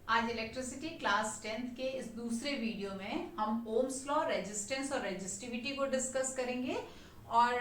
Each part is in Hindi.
आज इलेक्ट्रिसिटी क्लास 10th के इस दूसरे वीडियो में हम ओम्स लॉ, रेजिस्टेंस और रेजिस्टिविटी को डिस्कस करेंगे। और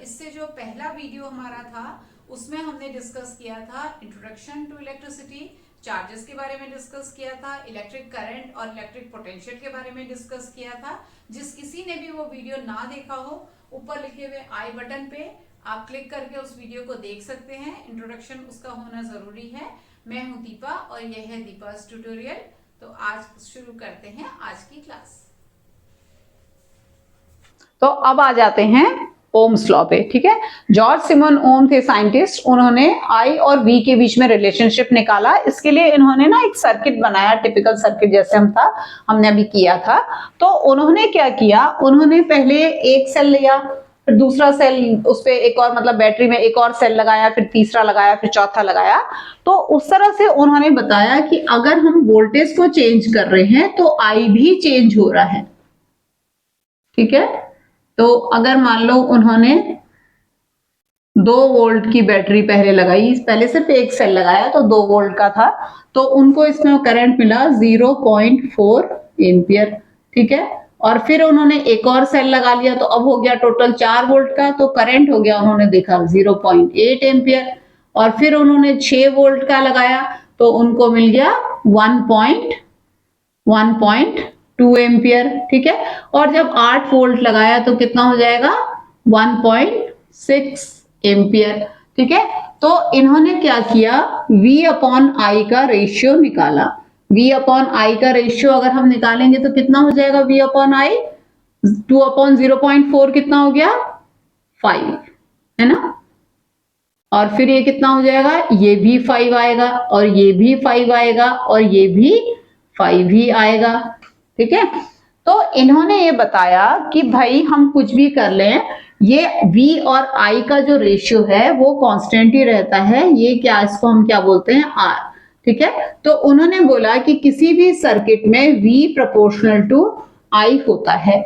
इससे जो पहला वीडियो हमारा था उसमें हमने डिस्कस किया था इंट्रोडक्शन टू इलेक्ट्रिसिटी, चार्जेस के बारे में डिस्कस किया था, इलेक्ट्रिक करंट और इलेक्ट्रिक पोटेंशियल के बारे में डिस्कस किया था। जिस किसी ने भी वो वीडियो ना देखा हो, ऊपर लिखे हुए आई बटन पे आप क्लिक करके उस वीडियो को देख सकते हैं। इंट्रोडक्शन उसका होना जरूरी है। मैं हूं दीपा और यह है दीपा's ट्यूटोरियल। तो आज शुरू करते हैं आज की क्लास। तो अब आ जाते हैं ओम्स लॉ पे। ठीक है, जॉर्ज सिमन ओम थे साइंटिस्ट। उन्होंने आई और वी के बीच में रिलेशनशिप निकाला। इसके लिए इन्होंने ना एक सर्किट बनाया, टिपिकल सर्किट जैसे हमने अभी किया था। तो उन्होंने क्या किया, उन्होंने पहले एक सेल लिया, फिर दूसरा सेल, उस पे एक और मतलब बैटरी में एक और सेल लगाया, फिर तीसरा लगाया, फिर चौथा लगाया। तो उस तरह से उन्होंने बताया कि अगर हम वोल्टेज को चेंज कर रहे हैं तो आई भी चेंज हो रहा है। ठीक है, तो अगर मान लो उन्होंने 2 वोल्ट की बैटरी पहले लगाई, पहले सिर्फ एक सेल लगाया तो 2 वोल्ट का था, तो उनको इसमें करंट मिला 0.4 एम्पियर। ठीक है, और फिर उन्होंने एक और सेल लगा लिया तो अब हो गया टोटल 4 वोल्ट का, तो करंट हो गया, उन्होंने देखा 0.8 एम्पियर। और फिर उन्होंने 6 वोल्ट का लगाया तो उनको मिल गया 1.2 एम्पियर। ठीक है, और जब 8 वोल्ट लगाया तो कितना हो जाएगा, 1.6 एम्पियर। ठीक है, तो इन्होंने क्या किया, V अपॉन I का रेशियो निकाला। V अपॉन I का रेशियो अगर हम निकालेंगे तो कितना हो जाएगा, V अपॉन I 2 अपॉन 0.4 कितना हो गया, 5, है ना। और फिर ये कितना हो जाएगा, ये भी 5 आएगा और ये भी 5 आएगा और ये भी 5 ही आएगा। ठीक है, तो इन्होंने ये बताया कि भाई हम कुछ भी कर लें, ये V और I का जो रेशियो है वो कांस्टेंट ही रहता है। ये क्या, इसको हम क्या बोलते हैं, R। ठीक है, तो उन्होंने बोला कि किसी भी सर्किट में V प्रोपोर्शनल टू I होता है।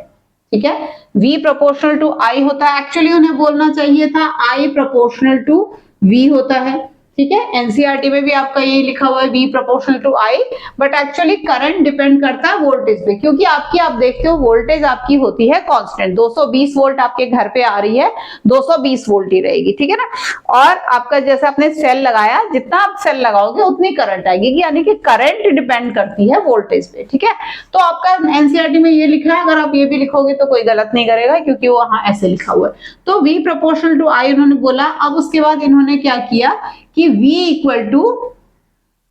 ठीक है, V प्रोपोर्शनल टू I होता है। एक्चुअली उन्हें बोलना चाहिए था I प्रोपोर्शनल टू V होता है। ठीक है, एनसीईआरटी में भी आपका ये लिखा हुआ है V proportional to I, but actually current depend करता है वोल्टेज पे, क्योंकि आपकी, आप देखते हो वोल्टेज आपकी होती है कांस्टेंट। 220 वोल्ट आपके घर पे आ रही है, 220 वोल्ट ही रहेगी। ठीक है ना, और आपका जैसे आपने सेल लगाया, जितना आप सेल लगाओगे उतनी करंट आएगी, यानी कि करंट डिपेंड करती है वोल्टेज पे। ठीक है, तो आपका एनसीईआरटी में ये लिखा है, अगर आप ये भी लिखोगे तो कोई गलत नहीं करेगा, क्योंकि वो वहां ऐसे लिखा हुआ है। तो V प्रोपोर्शनल टू I उन्होंने बोला। अब उसके बाद इन्होंने क्या किया कि V equal to,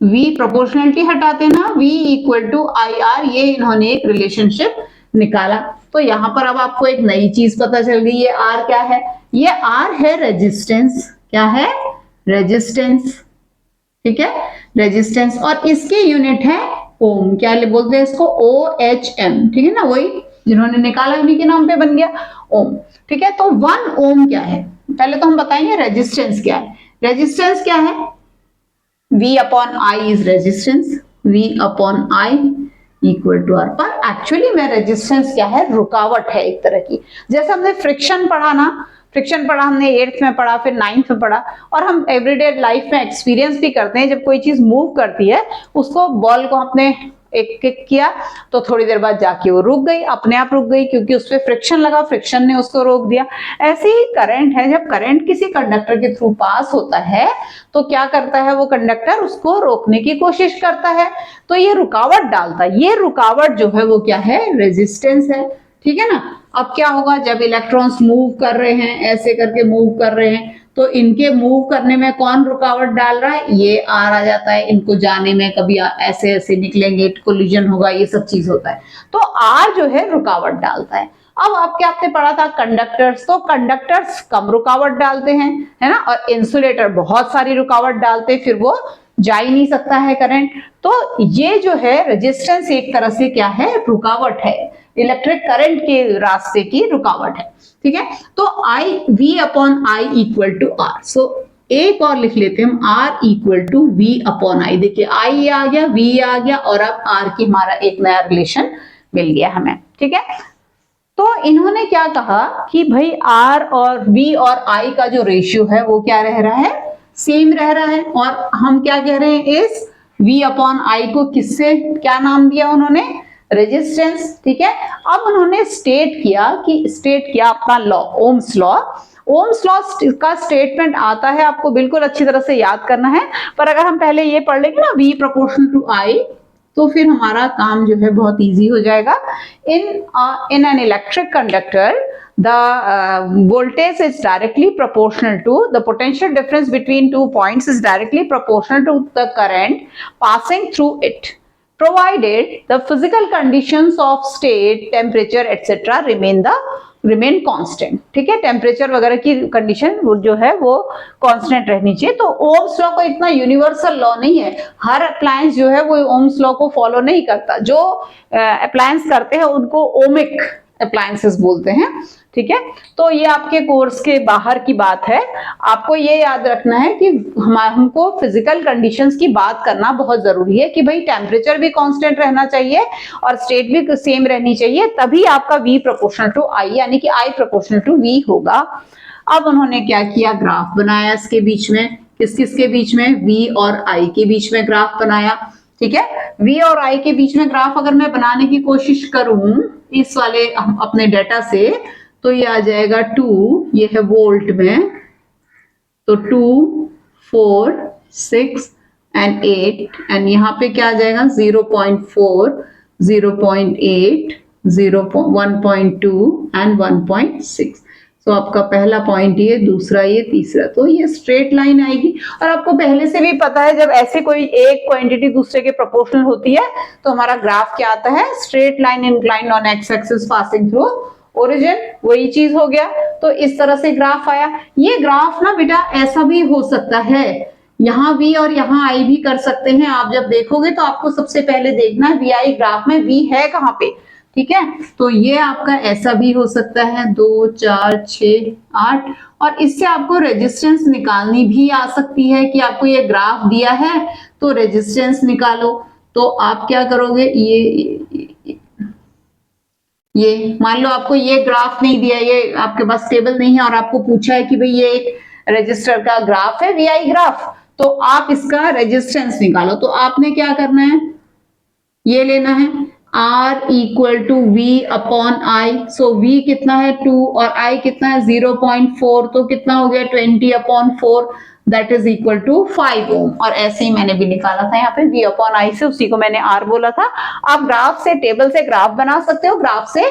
V proportionality हटाते ना, V इक्वल टू IR, ये इन्होंने एक रिलेशनशिप निकाला। तो यहां पर अब आपको एक नई चीज पता चल गई। ये R क्या है, ये R है रेजिस्टेंस। क्या है, रेजिस्टेंस। ठीक है, रेजिस्टेंस, और इसकी यूनिट है ओम। क्या बोलते हैं इसको, OHM। ठीक है ना, वही जिन्होंने निकाला उन्हीं के नाम पे बन गया ओम। ठीक है, तो 1 ओम क्या है, पहले तो हम बताएंगे रेजिस्टेंस क्या है। रेजिस्टेंस क्या है, V upon I is resistance, V upon I equal to R। पर एक्चुअली में रेजिस्टेंस क्या है, रुकावट है एक तरह की। जैसे हमने फ्रिक्शन पढ़ा ना, फ्रिक्शन पढ़ा हमने 8th में पढ़ा, फिर 9th में पढ़ा, और हम एवरीडे लाइफ में एक्सपीरियंस भी करते हैं। जब कोई चीज मूव करती है, उसको बॉल को आपने एक किक किया तो थोड़ी देर बाद जाके वो रुक गई, अपने आप रुक गई, क्योंकि उस पर फ्रिक्शन लगा, फ्रिक्शन ने उसको रोक दिया। ऐसे ही करंट है, जब करंट किसी कंडक्टर के थ्रू पास होता है तो क्या करता है वो कंडक्टर, उसको रोकने की कोशिश करता है, तो ये रुकावट डालता है। ये रुकावट जो है वो क्या है, रेजिस्टेंस है। ठीक है ना, अब क्या होगा, जब इलेक्ट्रॉन्स मूव कर रहे हैं, ऐसे करके मूव कर रहे हैं, तो इनके मूव करने में कौन रुकावट डाल रहा है, ये R आ जाता है। इनको जाने में, कभी ऐसे ऐसे निकलेंगे, कोलिजन होगा, ये सब चीज होता है, तो R जो है रुकावट डालता है। अब आपके आपने पढ़ा था कंडक्टर्स, तो कंडक्टर्स कम रुकावट डालते हैं, है ना, और इंसुलेटर बहुत सारी रुकावट डालते हैं, फिर वो जा ही नहीं सकता है करंट। तो ये जो है रेजिस्टेंस एक तरह से क्या है, रुकावट है, इलेक्ट्रिक करंट के रास्ते की रुकावट है। ठीक है, तो V upon I equal to R। So एक और लिख लेते हैं हम, R equal to V upon I। देखिए I आ गया, V आ गया, और अब R की हमारा एक नया रिलेशन मिल गया हमें। ठीक है, तो इन्होंने क्या कहा कि भाई R और V और I का जो रेशियो है वो क्या रह रहा है, सेम रह रहा है। और हम क्या कह रहे हैं, इस V अपॉन आई को किससे क्या नाम दिया उन्होंने, रेजिस्टेंस। ठीक है, अब उन्होंने स्टेट किया अपना law, Ohm's law. Ohm's law का स्टेटमेंट आता है, आपको बिल्कुल अच्छी तरह से याद करना है, पर अगर हम पहले ये पढ़ लेंगे ना V प्रोपोर्शनल टू I, तो फिर हमारा काम जो है बहुत इजी हो जाएगा। In an electric conductor the voltage is directly proportional to the potential difference between 2 points is directly proportional to the current passing through it, provided the physical conditions of state, temperature etc. remain constant। ठीक है, टेम्परेचर वगैरह की कंडीशन जो है वो कांस्टेंट रहनी चाहिए। तो ओम्स लॉ को इतना यूनिवर्सल लॉ नहीं है, हर अप्लायंस जो है वो ओम्स लॉ को फॉलो नहीं करता। जो अप्लायंस करते हैं उनको ओमिक अप्लायंसेस बोलते हैं। ठीक है, तो ये आपके कोर्स के बाहर की बात है। आपको ये याद रखना है कि हमको फिजिकल कंडीशंस की बात करना बहुत जरूरी है कि भाई टेम्परेचर भी कांस्टेंट रहना चाहिए और स्टेट भी सेम रहनी चाहिए, तभी आपका V प्रोपोर्शनल टू I यानी कि I प्रोपोर्शनल टू V होगा। अब उन्होंने क्या किया, ग्राफ बनाया इसके बीच में, किस के बीच में, V और I के बीच में ग्राफ बनाया। ठीक है, V और I के बीच में ग्राफ अगर मैं बनाने की कोशिश करूं इस वाले अपने डेटा से, तो ये आ जाएगा 2, ये है वोल्ट में, तो 2, 4, 6 एंड 8, एंड यहाँ पे क्या आ जाएगा 0.4, 0.8, 1.2 एंड 1.6। तो आपका पहला पॉइंट ये, दूसरा ये, तीसरा, तो ये स्ट्रेट लाइन आएगी। और आपको पहले से भी पता है जब ऐसे कोई एक क्वांटिटी दूसरे के प्रोपोर्शनल होती है तो हमारा ग्राफ क्या आता है, straight line inclined on x axis passing through origin, वही चीज हो गया। तो इस तरह से ग्राफ आया। ये ग्राफ ना बेटा ऐसा भी हो सकता है, यहाँ V और यहाँ I भी कर सकते हैं। आप जब देखोगे तो आपको सबसे पहले देखना है VI ग्राफ में V है कहाँ पे। ठीक है, तो ये आपका ऐसा भी हो सकता है 2, 4, 6, 8, और इससे आपको रेजिस्टेंस निकालनी भी आ सकती है कि आपको ये ग्राफ दिया है तो रेजिस्टेंस निकालो। तो आप क्या करोगे, ये मान लो आपको ये ग्राफ नहीं दिया, ये आपके पास टेबल नहीं है और आपको पूछा है कि भाई ये एक रजिस्टर का ग्राफ है, VI ग्राफ, तो आप इसका रेजिस्टेंस निकालो। तो आपने क्या करना है, ये लेना है R equal to V upon I। So V कितना है 2 और I कितना है 0.4, तो कितना हो गया 20 upon 4, that is equal to 5 ohm. और ऐसे ही मैंने भी निकाला था यहाँ पे V अपॉन I से, उसी को मैंने R बोला था। आप ग्राफ से, टेबल से ग्राफ बना सकते हो, ग्राफ से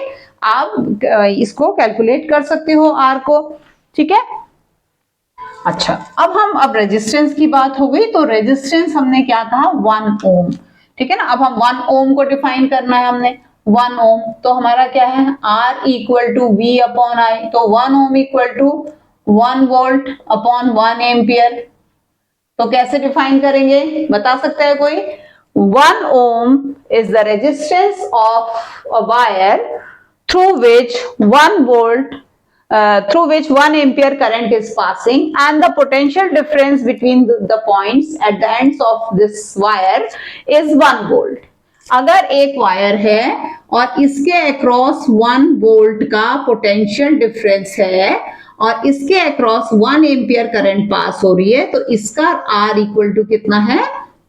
आप इसको कैलकुलेट कर सकते हो R को। ठीक है, अच्छा, अब रेजिस्टेंस की बात हो गई, तो रेजिस्टेंस हमने क्या कहा 1 ओम। ठीक है ना, अब हम 1 ओम को डिफाइन करना है हमने, 1 ओम, तो हमारा क्या है R equal to V upon I, तो 1 ohm equal to 1 volt upon 1 ampere. तो कैसे डिफाइन करेंगे, बता सकता है कोई? 1 ohm is the resistance of a wire through which 1 volt through which 1 ampere current is passing, and the potential difference between the points at the ends of this wire is 1 volt। अगर एक वायर है और इसके अक्रॉस 1 वोल्ट का पोटेंशियल डिफरेंस है और इसके अक्रॉस 1 एम्पियर करंट पास हो रही है, तो इसका R इक्वल टू कितना है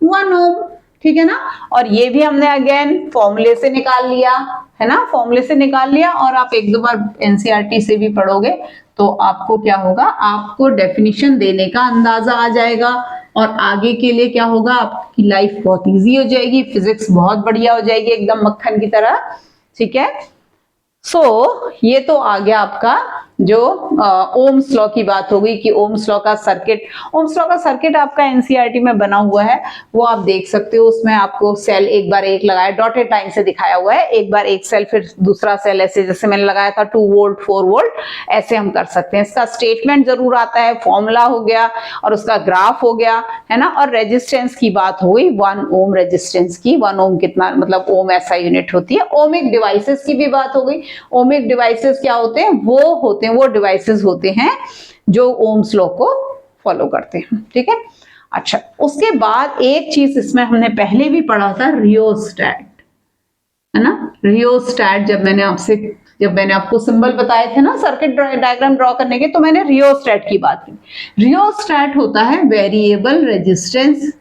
1 ओम। ठीक है ना, और ये भी हमने अगेन फॉर्मूले से निकाल लिया है ना, फॉर्मूले से निकाल लिया। और आप एक दो बार एनसीईआरटी से भी पढ़ोगे तो आपको क्या होगा, आपको डेफिनेशन देने का अंदाजा आ जाएगा और आगे के लिए क्या होगा, आपकी लाइफ बहुत इजी हो जाएगी, फिजिक्स बहुत बढ़िया हो जाएगी, एकदम मक्खन की तरह। ठीक है, सो ये तो आ गया आपका जो ओम्स लॉ की बात हो गई कि ओम्स लॉ का सर्किट आपका एनसीईआरटी में बना हुआ है, वो आप देख सकते हो। उसमें आपको सेल एक बार एक लगाया, डॉटेड लाइन से दिखाया हुआ है, एक बार एक सेल फिर दूसरा सेल, ऐसे जैसे मैंने लगाया था 2 वोल्ट 4 वोल्ट, ऐसे हम कर सकते हैं। इसका स्टेटमेंट जरूर आता है, फॉर्मूला हो गया और उसका ग्राफ हो गया, है ना। और रेजिस्टेंस की बात हो गई, 1 ओम रेजिस्टेंस की, 1 ओम कितना, मतलब ओम ऐसा यूनिट होती है। ओमिक डिवाइसेस की भी बात हो गई। ओमिक डिवाइसेस क्या होते हैं, वो डिवाइसेस होते हैं जो ओम्स लॉ को फॉलो करते हैं। ठीक है, अच्छा, उसके बाद एक चीज इसमें हमने पहले भी पढ़ा था, रियोस्टैट, है ना। रियोस्टैट जब मैंने आपको सिंबल बताए थे ना सर्किट डायग्राम ड्रॉ करने के, तो मैंने रियोस्टैट की बात की। रियोस्टैट होता है वेरिएबल रेजिस्टेंस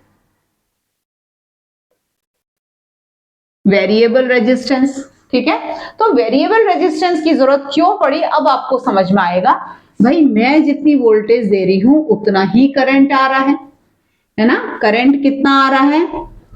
वेरिएबल रेजिस्टेंस। ठीक है, तो वेरिएबल रेजिस्टेंस की जरूरत क्यों पड़ी अब आपको समझ में आएगा। भाई मैं जितनी वोल्टेज दे रही हूं उतना ही करंट आ रहा है ना। करंट कितना आ रहा है,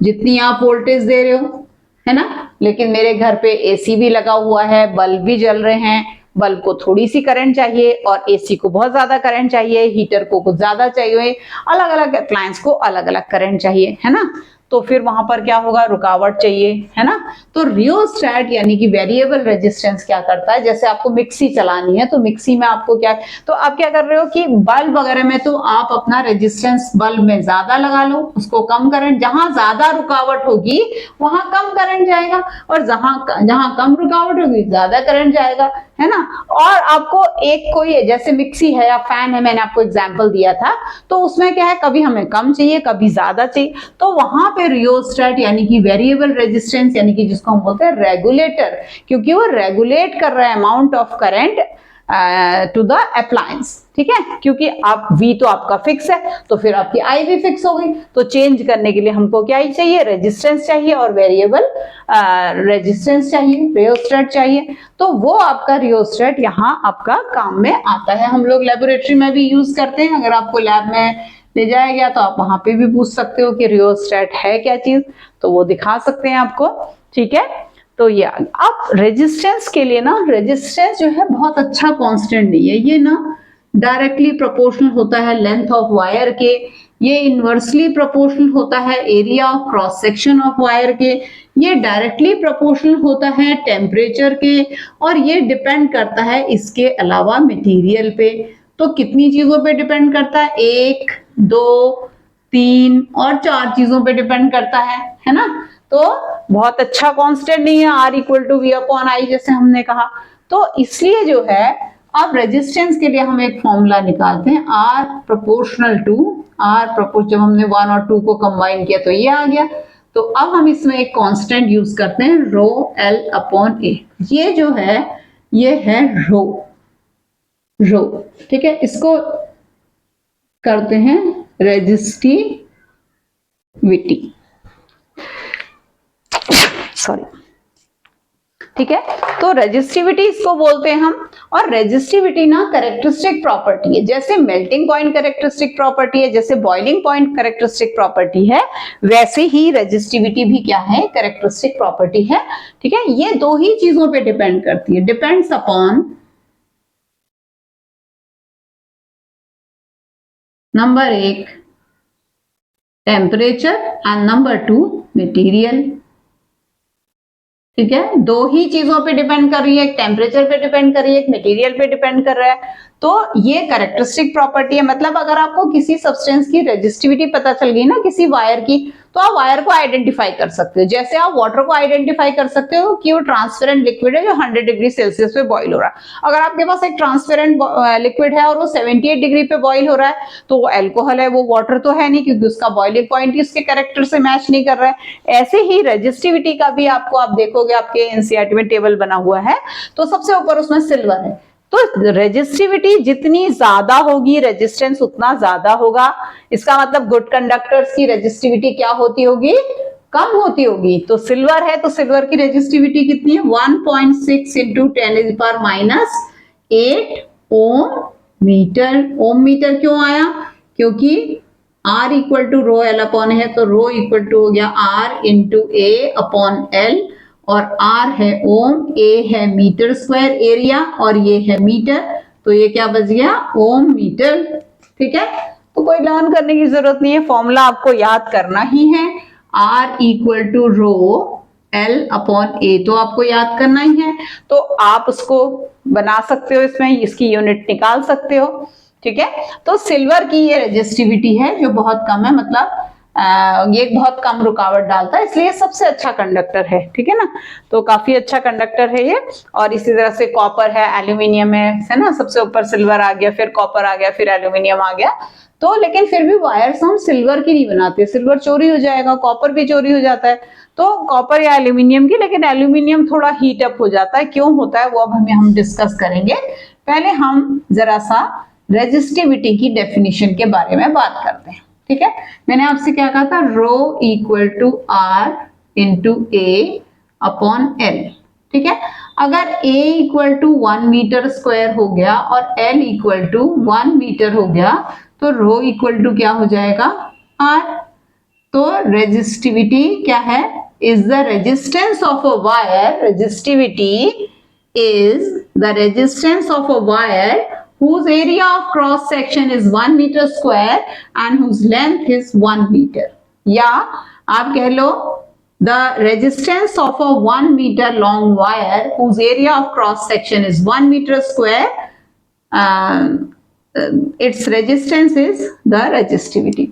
जितनी आप वोल्टेज दे रहे हो, है ना। लेकिन मेरे घर पे एसी भी लगा हुआ है, बल्ब भी जल रहे हैं, बल्ब को थोड़ी सी करंट चाहिए और एसी को बहुत ज्यादा करंट चाहिए, हीटर को कुछ ज्यादा चाहिए, अलग अलग अप्लायंस को अलग अलग करंट चाहिए, है ना। तो फिर वहां पर क्या होगा, रुकावट चाहिए, है ना। तो रियोस्टेट यानी कि वेरिएबल रेजिस्टेंस क्या करता है, जैसे आपको मिक्सी चलानी है तो मिक्सी में आपको क्या, तो आप क्या कर रहे हो कि बल्ब वगैरह में तो आप अपना रेजिस्टेंस बल्ब में ज्यादा लगा लो, उसको कम करंट, जहां ज्यादा रुकावट होगी वहां कम करंट जाएगा और जहां कम रुकावट होगी ज्यादा करंट जाएगा, है ना। और आपको एक कोई जैसे मिक्सी है या फैन है, मैंने आपको एग्जांपल दिया था, तो उसमें क्या है कभी हमें कम चाहिए कभी ज्यादा चाहिए, तो वहां पे रियोस्टेट यानी कि वेरिएबल रेजिस्टेंस यानी कि जिसको हम बोलते हैं रेगुलेटर, क्योंकि वो रेगुलेट कर रहा है amount of current to the appliance. ठीक है, क्योंकि आप V तो आपका फिक्स है तो फिर आपकी I भी फिक्स हो गई, तो चेंज करने के लिए हमको क्या ही चाहिए, रेजिस्टेंस चाहिए और वेरिएबल रेजिस्टेंस चाहिए, रियोस्टेट चाहिए। तो वो आपका रियोस्टेट यहाँ आपका काम में आता है, हम लोग लेबोरेटरी में भी यूज करते हैं। अगर आपको लैब में ले जाया गया तो आप वहां पे भी पूछ सकते हो कि रियोस्टेट है क्या चीज, तो वो दिखा सकते हैं आपको। ठीक है, तो ये आप रेजिस्टेंस के लिए ना, रेजिस्टेंस जो है बहुत अच्छा कांस्टेंट नहीं है, ये ना डायरेक्टली प्रोपोर्शनल होता है लेंथ ऑफ वायर के, ये इनवर्सली प्रोपोर्शनल होता है area of cross section of wire के, ये डायरेक्टली प्रोपोर्शनल होता है टेम्परेचर के, और ये डिपेंड करता है इसके अलावा मटेरियल पे। तो कितनी चीजों पे डिपेंड करता है, 1 2 3 और 4 चीजों पे डिपेंड करता है ना। तो बहुत अच्छा कांस्टेंट नहीं है R इक्वल टू V/I जैसे हमने कहा, तो इसलिए जो है अब रेजिस्टेंस के लिए हम एक फॉर्मूला निकालते हैं, R प्रोपोर्शनल टू जब हमने 1 और 2 को कंबाइन किया तो ये आ गया। तो अब हम इसमें एक कांस्टेंट यूज करते हैं ρL/A, ये जो है ये है रो। ठीक है, इसको करते हैं रेजिस्टिविटी, सॉरी। ठीक है, तो रेजिस्टिविटी इसको बोलते हैं हम, और रेजिस्टिविटी ना कैरेक्टरिस्टिक प्रॉपर्टी है, जैसे मेल्टिंग पॉइंट कैरेक्टरिस्टिक प्रॉपर्टी है, जैसे बॉइलिंग पॉइंट कैरेक्टरिस्टिक प्रॉपर्टी है, वैसे ही रेजिस्टिविटी भी क्या है, कैरेक्टरिस्टिक प्रॉपर्टी है। ठीक है, ये दो ही चीजों पे डिपेंड करती है, depends upon number 1 temperature and number 2 material. ठीक है, दो ही चीजों पे डिपेंड कर रही है, एक टेम्परेचर पे डिपेंड कर रही है, एक मटेरियल पे डिपेंड कर रहा है। तो ये कैरेक्टरिस्टिक प्रॉपर्टी है, मतलब अगर आपको किसी सब्सटेंस की रेजिस्टिविटी पता चल गई ना किसी वायर की, तो आप वायर को आइडेंटिफाई कर सकते हो, जैसे आप वाटर को आइडेंटिफाई कर सकते हो कि वो ट्रांसपेरेंट लिक्विड है जो 100 डिग्री सेल्सियस पे बॉईल हो रहा है। अगर आपके पास एक ट्रांसपेरेंट लिक्विड है और वो 78 डिग्री पे बॉईल हो रहा है, तो वो एल्कोहल है, वो वाटर तो है नहीं, क्योंकि उसका बॉइलिंग पॉइंट ही उसके कैरेक्टर से मैच नहीं कर रहा है। ऐसे ही रेजिस्टिविटी का भी आपको, आप देखोगे आपके एनसीईआरटी में टेबल बना हुआ है, तो सबसे ऊपर उसमें सिल्वर है, तो रेजिस्टिविटी जितनी ज्यादा होगी रेजिस्टेंस उतना ज्यादा होगा। इसका मतलब गुड कंडक्टर्स की रेजिस्टिविटी क्या होती होगी, कम होती होगी। तो सिल्वर है तो सिल्वर की रेजिस्टिविटी कितनी है, 1.6 इंटू 10⁻⁸ ओम मीटर। ओम मीटर क्यों आया, क्योंकि R इक्वल टू ρL/A है, तो ρ इक्वल टू हो गया R इंटू A/L, और R है ओम, A है मीटर स्क्वायर एरिया और ये है मीटर, तो ये क्या बच गया, ओम मीटर। ठीक है, तो कोई लर्न करने की जरूरत नहीं है, फॉर्मूला आपको याद करना ही है, R इक्वल टू ρL/A तो आपको याद करना ही है। तो आप उसको बना सकते हो, इसमें इसकी यूनिट निकाल सकते हो। ठीक है, तो सिल्वर की ये रेजिस्टिविटी है जो बहुत कम है, मतलब ये बहुत कम रुकावट डालता है, इसलिए सबसे अच्छा कंडक्टर है। ठीक है ना, तो काफी अच्छा कंडक्टर है ये। और इसी तरह से कॉपर है, एल्यूमिनियम है ना, सबसे ऊपर सिल्वर आ गया, फिर कॉपर आ गया, फिर एल्यूमिनियम आ गया। तो लेकिन फिर भी वायर्स हम सिल्वर की नहीं बनाते, सिल्वर चोरी हो जाएगा, कॉपर भी चोरी हो जाता है, तो कॉपर या एल्यूमिनियम की, लेकिन एल्यूमिनियम थोड़ा हीट अप हो जाता है, क्यों होता है वो अब हम डिस्कस करेंगे। पहले हम जरा सा रेजिस्टिविटी की डेफिनेशन के बारे में बात करते हैं। ठीक है, मैंने आपसे क्या कहा था, ρ equal to R into A upon L, ठीक है। अगर A equal to 1 metre square हो गया और L इक्वल टू 1 मीटर हो गया तो रो इक्वल टू क्या हो जाएगा R। तो रेजिस्टिविटी क्या है, is the resistance of a wire, resistivity is the resistance of a wire whose area of cross section is 1 meter square and whose length is 1 meter, या आप कह लो the resistance of a 1 meter long wire whose area of cross section is 1 meter square, its resistance is the resistivity,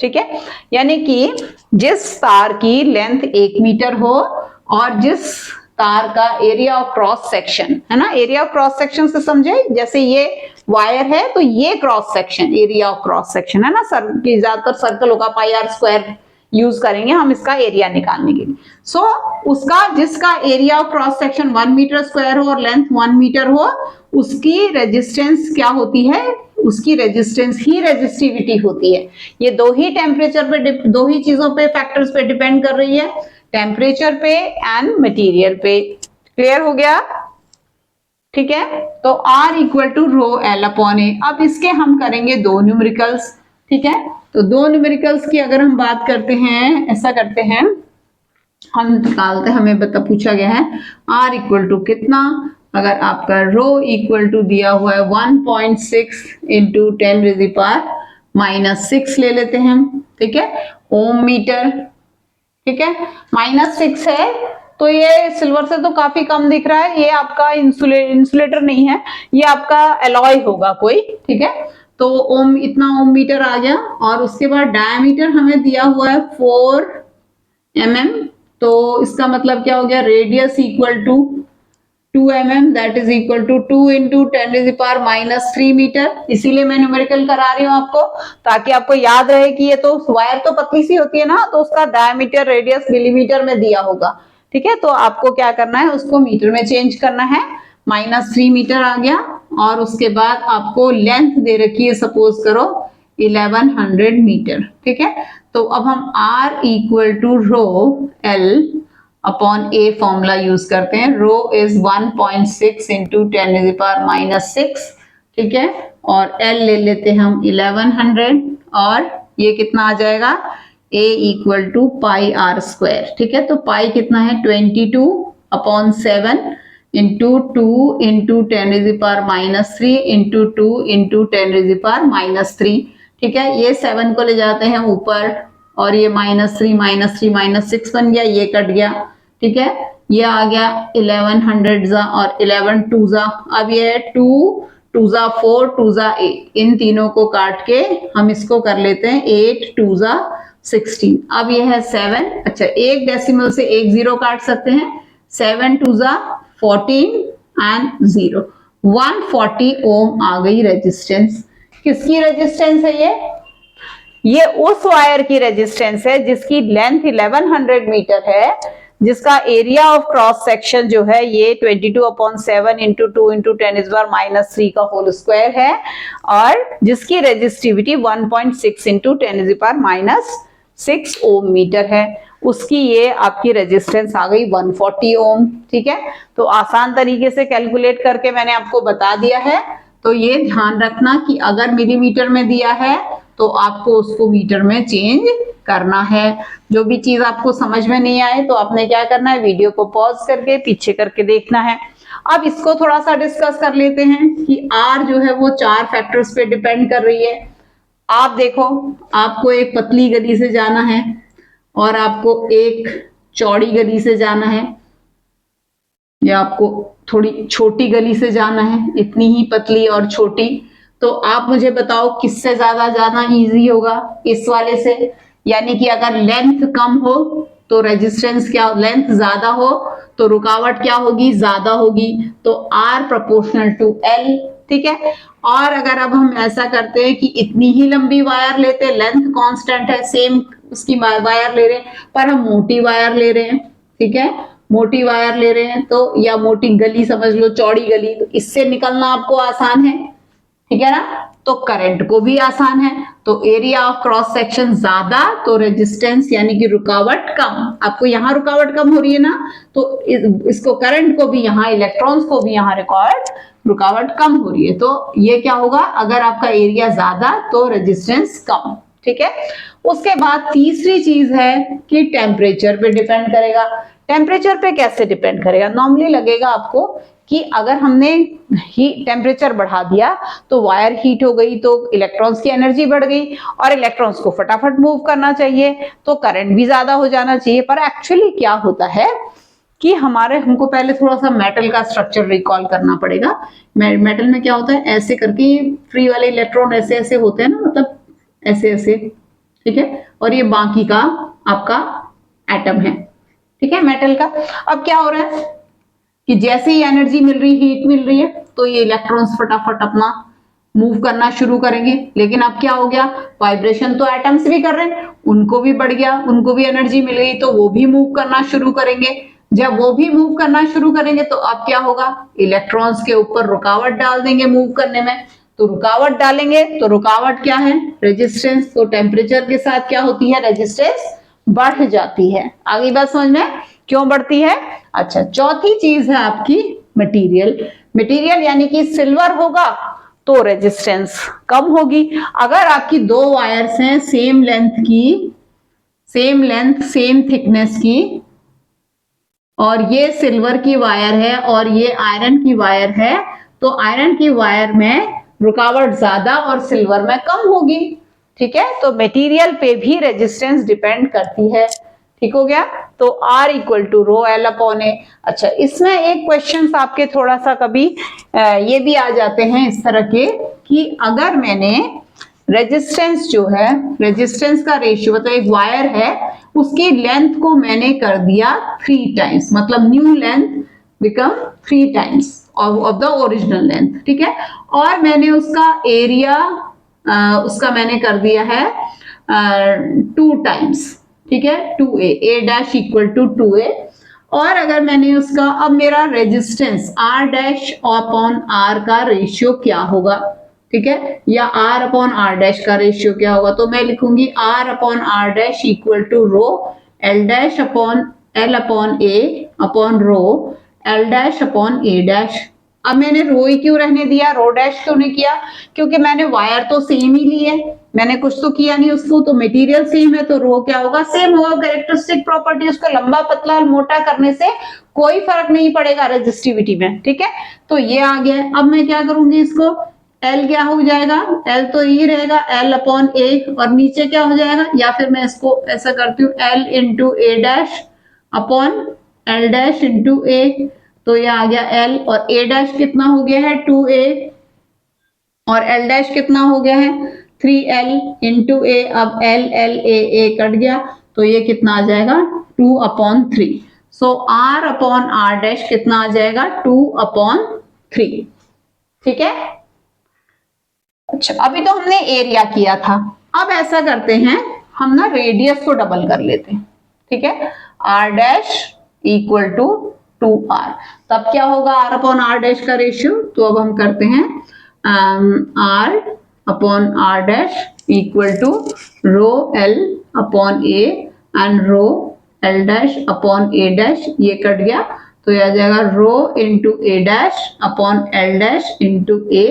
ठीक है। यानी कि जिस तार की लेंथ 1 मीटर हो और जिस तार का एरिया ऑफ क्रॉस सेक्शन है ना, एरिया ऑफ क्रॉस सेक्शन से समझे, जैसे ये वायर है तो ये cross section, area of cross section है ना, ज्यादातर सर्कल होगा, पाई आर स्क्वायर यूज करेंगे हम इसका एरिया निकालने के लिए। सो उसका जिसका area of cross section 1 metre square हो और लेंथ 1 मीटर हो, उसकी रेजिस्टेंस क्या होती है, उसकी रेजिस्टेंस ही रेजिस्टिविटी होती है। ये दो ही टेम्परेचर पे, दो ही चीजों पे, फैक्टर्स पे डिपेंड कर रही है, टेम्परेचर पे एंड मटेरियल पे। क्लियर हो गया, ठीक है। तो R equal to rho L upon A. अब इसके हम करेंगे दो न्यूमेरिकल्स, ठीक है। तो दो न्यूमेरिकल्स की अगर हम बात करते हैं, ऐसा करते हैं, हम निकालते हैं, हमें पूछा गया है R इक्वल टू कितना, अगर आपका रो इक्वल टू दिया हुआ है 1.6 इंटू 10⁻⁻6 ले लेते हैं हम, ठीक है, ओम मीटर, ठीक है। -6 है तो ये सिल्वर से तो काफी कम दिख रहा है, ये आपका इंसुलेटर नहीं है, ये आपका एलॉय होगा कोई, ठीक है। तो ओम, इतना ओम मीटर आ गया। और उसके बाद डायमीटर हमें दिया हुआ है 4 mm, तो इसका मतलब क्या हो गया, radius equal to 2 mm, that is equal to 2 into 10⁻³ metre. इसीलिए मैं न्यूमेरिकल करा रही हूँ आपको, ताकि आपको याद रहे कि ये तो वायर तो पतली सी होती है ना, तो उसका डायमीटर रेडियस मिलीमीटर में दिया होगा, ठीक है। तो आपको क्या करना है, उसको मीटर में चेंज करना है। -3 मीटर आ गया। और उसके बाद आपको लेंथ दे रखी है, सपोज करो 1100 मीटर, ठीक है। तो अब हम R equal to rho L upon A formula use करते हैं। रो इज 1.6 इंटू 10⁻⁻6, ठीक है। और L ले लेते हैं हम 1100, और ये कितना आ जाएगा, A equal to pi r square, ठीक है। तो पाई कितना है, 22/7 इंटू 2 इंटू 10⁻³ इंटू 2 इंटू 10⁻⁻3, ठीक है। ये 7 को ले जाते हैं ऊपर, और ये -3 -6 बन गया, ये कट गया, ठीक है। ये आ गया 1100 जा और 11 2 जा। अब ये 2 2 जा 4 2 जा 8, इन तीनों को काट के हम इसको कर लेते हैं 8 2 जा 16। अब ये है 7, अच्छा एक डेसिमल से एक जीरो काट सकते हैं, 7 2 जा 14 एंड 0, 140 ओम आ गई रेजिस्टेंस। किसकी रेजिस्टेंस है ये उस वायर की रेजिस्टेंस है जिसकी लेंथ 1100 मीटर है, जिसका एरिया ऑफ क्रॉस सेक्शन जो है ये 22/7 इंटू 2 इंटू 10⁻³ का होल स्क्वायर है, और जिसकी रेजिस्टिविटी 1.6 इंटू 10⁻⁻6 ओम मीटर है। उसकी ये आपकी रेजिस्टेंस आ गई 140 ओम, ठीक है। तो आसान तरीके से कैलकुलेट करके मैंने आपको बता दिया है। तो ये ध्यान रखना कि अगर मिलीमीटर में दिया है तो आपको उसको मीटर में चेंज करना है। जो भी चीज आपको समझ में नहीं आए तो आपने क्या करना है, वीडियो को पॉज करके पीछे करके देखना है। अब इसको थोड़ा सा डिस्कस कर लेते हैं कि R जो है वो 4 फैक्टर्स पे डिपेंड कर रही है। आप देखो, आपको एक पतली गली से जाना है और आपको एक चौड़ी गली से जाना है, या आपको थोड़ी छोटी गली से जाना है, इतनी ही पतली और छोटी। तो आप मुझे बताओ किससे ज्यादा जाना इजी होगा, इस वाले से। यानी कि अगर लेंथ कम हो तो रेजिस्टेंस क्या, लेंथ ज्यादा हो तो रुकावट क्या होगी, ज्यादा होगी। तो R प्रोपोर्शनल टू L, ठीक है। और अगर अब हम ऐसा करते हैं कि इतनी ही लंबी वायर लेते हैं, लेंथ कांस्टेंट है, सेम उसकी वायर ले रहे हैं, पर हम मोटी वायर ले रहे हैं, ठीक है, मोटी वायर ले रहे हैं, तो या मोटी गली समझ लो, चौड़ी गली, तो इससे निकलना आपको आसान है, ठीक है ना। तो करंट को भी आसान है, तो एरिया ऑफ क्रॉस सेक्शन ज्यादा तो रेजिस्टेंस यानी कि रुकावट कम। आपको यहाँ रुकावट कम हो रही है ना, तो इसको करंट को भी यहाँ, इलेक्ट्रॉन्स को भी यहाँ रुकावट कम हो रही है। तो ये क्या होगा, अगर आपका एरिया ज्यादा तो रेजिस्टेंस कम। ठीक है। उसके बाद तीसरी चीज है कि टेम्परेचर पे डिपेंड करेगा। टेम्परेचर पे कैसे डिपेंड करेगा, नॉर्मली लगेगा आपको कि अगर हमने टेम्परेचर बढ़ा दिया तो वायर हीट हो गई, तो इलेक्ट्रॉन्स की एनर्जी बढ़ गई और इलेक्ट्रॉन्स को फटाफट मूव करना चाहिए, तो करंट भी ज्यादा हो जाना चाहिए। पर एक्चुअली क्या होता है कि हमको पहले थोड़ा सा मेटल का स्ट्रक्चर रिकॉल करना पड़ेगा। मेटल में क्या होता है, ऐसे करके फ्री वाले इलेक्ट्रॉन ऐसे ऐसे होते हैं ना, मतलब ऐसे ऐसे, ठीक है, और ये बाकी का आपका एटम है, ठीक है, मेटल का। अब क्या हो रहा है कि जैसे ही एनर्जी मिल रही, हीट मिल रही है, तो ये इलेक्ट्रॉन्स फटाफट अपना मूव करना शुरू करेंगे। लेकिन अब क्या हो गया, वाइब्रेशन तो एटम्स भी कर रहे हैं, उनको भी बढ़ गया, उनको भी एनर्जी मिल गई, तो वो भी मूव करना शुरू करेंगे। जब वो भी मूव करना शुरू करेंगे तो अब क्या होगा, इलेक्ट्रॉन्स के ऊपर रुकावट डाल देंगे मूव करने में। तो रुकावट डालेंगे तो रुकावट क्या है, रेजिस्टेंस। तो टेम्परेचर के साथ क्या होती है, रेजिस्टेंस बढ़ जाती है। आगे बात समझ में क्यों बढ़ती है। अच्छा, चौथी चीज है आपकी मटेरियल। मटेरियल यानी कि सिल्वर होगा तो रेजिस्टेंस कम होगी। अगर आपकी दो वायर्स हैं सेम लेंथ की, सेम लेंथ सेम थिकनेस की, और ये सिल्वर की वायर है और ये आयरन की वायर है, तो आयरन की वायर में रुकावट ज्यादा और सिल्वर में कम होगी। ठीक है, तो मटेरियल पे भी रेजिस्टेंस डिपेंड करती है। ठीक हो गया। तो R equal to rho L upon A. अच्छा, इसमें एक क्वेश्चन आपके थोड़ा सा कभी ये भी आ जाते हैं इस तरह के कि अगर मैंने रेजिस्टेंस जो है, रेजिस्टेंस का रेशियो, मतलब एक वायर है उसकी लेंथ को मैंने कर दिया 3 टाइम्स, मतलब new length become 3 times of the original length. ठीक है, और मैंने उसका एरिया उसका मैंने कर दिया है 2 टाइम्स। ठीक है, 2a, a dash equal to 2a। और अगर मैंने उसका, अब मेरा resistance r dash upon r का रेशियो क्या होगा, ठीक है, या r अपॉन r डैश का रेशियो क्या होगा, तो मैं लिखूंगी r upon r dash equal to rho l dash upon l upon a upon rho l dash upon a dash. अब मैंने रो ही क्यों रहने दिया, रो डैश क्यों नहीं किया, क्योंकि मैंने वायर तो सेम ही ली है, मैंने कुछ तो किया नहीं उसको, तो मटेरियल सेम है तो रो क्या होगा, सेम होगा। कैरेक्टरिस्टिक प्रॉपर्टी, उसको लंबा पतला और मोटा करने से कोई फर्क नहीं पड़ेगा रेजिस्टिविटी में। ठीक है, तो ये आ गया। अब मैं क्या करूंगी, इसको L क्या हो जाएगा, L तो ये रहेगा L अपॉन ए, और नीचे क्या हो जाएगा, या फिर मैं इसको ऐसा करती हूँ L into A dash upon L dash into A. तो ये आ गया L, और A डैश कितना हो गया है 2A, और L डैश कितना हो गया है 3L इंटू A। अब L L A कट गया, तो ये कितना आ जाएगा 2 अपॉन 3। सो R अपॉन R डैश कितना आ जाएगा 2 अपॉन 3। ठीक है। अच्छा, अभी तो हमने एरिया किया था, अब ऐसा करते हैं हम ना रेडियस को डबल कर लेते हैं। ठीक है, R dash equal to 2R, तब क्या होगा R अपॉन R डैश का रेशियो, तो अब हम करते हैं R upon R dash equal to rho L upon A and rho L dash upon A dash, ये कट गया, तो ये आ जाएगा rho into A dash upon L dash into A।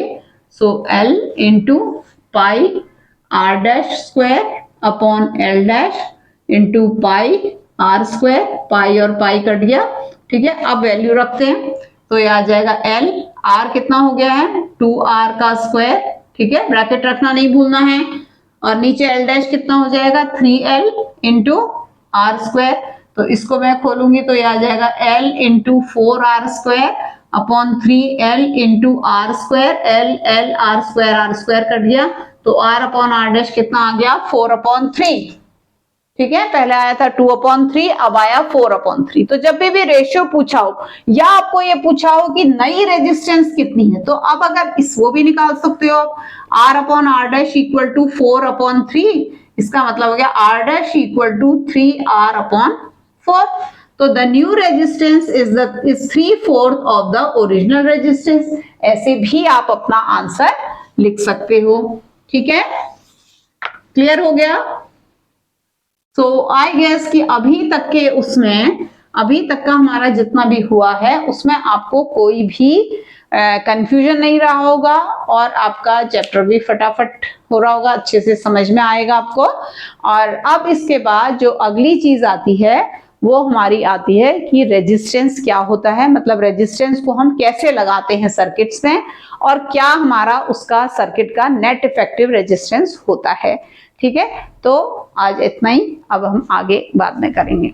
So L into pi R dash square upon L dash into pi R square, pi और पाई कट गया। ठीक है, अब वैल्यू रखते हैं, तो ये आ जाएगा L, R कितना हो गया है 2R का स्क्वायर। ठीक है, ब्रैकेट रखना नहीं भूलना है, और नीचे L डैश कितना हो जाएगा 3L इंटू R स्क्वायर। तो इसको मैं खोलूंगी तो ये आ जाएगा L into 4R square upon 3L into R square, L R square cut गया, तो R अपॉन R डैश कितना आ गया 4 अपॉन 3। ठीक है, पहले आया था 2 अपॉन 3, अब आया 4 अपॉन 3। तो जब भी रेशियो पूछा हो या आपको ये पूछा हो कि नई रेजिस्टेंस कितनी है, तो अब अगर वो भी निकाल सकते हो R upon R dash equal to 4 upon 3, इसका मतलब हो गया R dash equal to 3R upon 4। तो the new resistance is 3/4 of the original resistance. ऐसे भी आप अपना आंसर लिख सकते हो। ठीक है, क्लियर हो गया? सो आई गेस कि अभी तक का हमारा जितना भी हुआ है उसमें आपको कोई भी कंफ्यूजन नहीं रहा होगा और आपका चैप्टर भी फटाफट हो रहा होगा, अच्छे से समझ में आएगा आपको। और अब इसके बाद जो अगली चीज आती है वो हमारी आती है कि रेजिस्टेंस क्या होता है, मतलब रेजिस्टेंस को हम कैसे लगाते हैं सर्किट्स में और क्या हमारा उसका सर्किट का नेट इफेक्टिव रेजिस्टेंस होता है। ठीक है, तो आज इतना ही, अब हम आगे बाद में करेंगे।